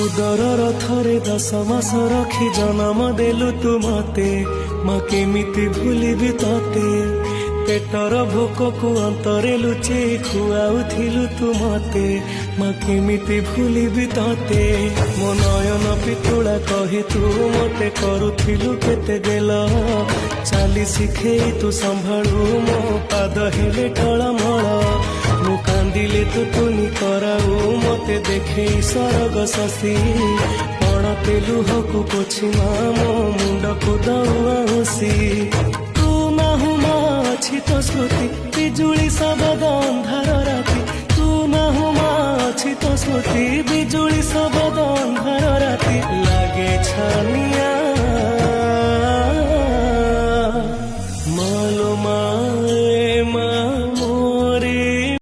उदर थरे 10 मास रखी जन्म देलु तू मते माँ केमिति भूलिबी तते पेटर भोक को अंतरे लुचे खुआउथिलु तू मते माँ केमिति भूलिबी तते मो नयन पितुला कही तू मते करुथिलु केते गेल चाली शिखेई तू संभाळु मो पाद हेले टळमळ मु कांदिले तू तुनी कराऊ मते देखे सरग शशि पण तेलु हकु पोछि मो मुंड को दउसी तू नाहु मा अछि तो स्मृति बिजुली सबद अंधार राति तू नाहु मा अछि तो स्मृति बिजुली सबद अंधार राति लागे छानी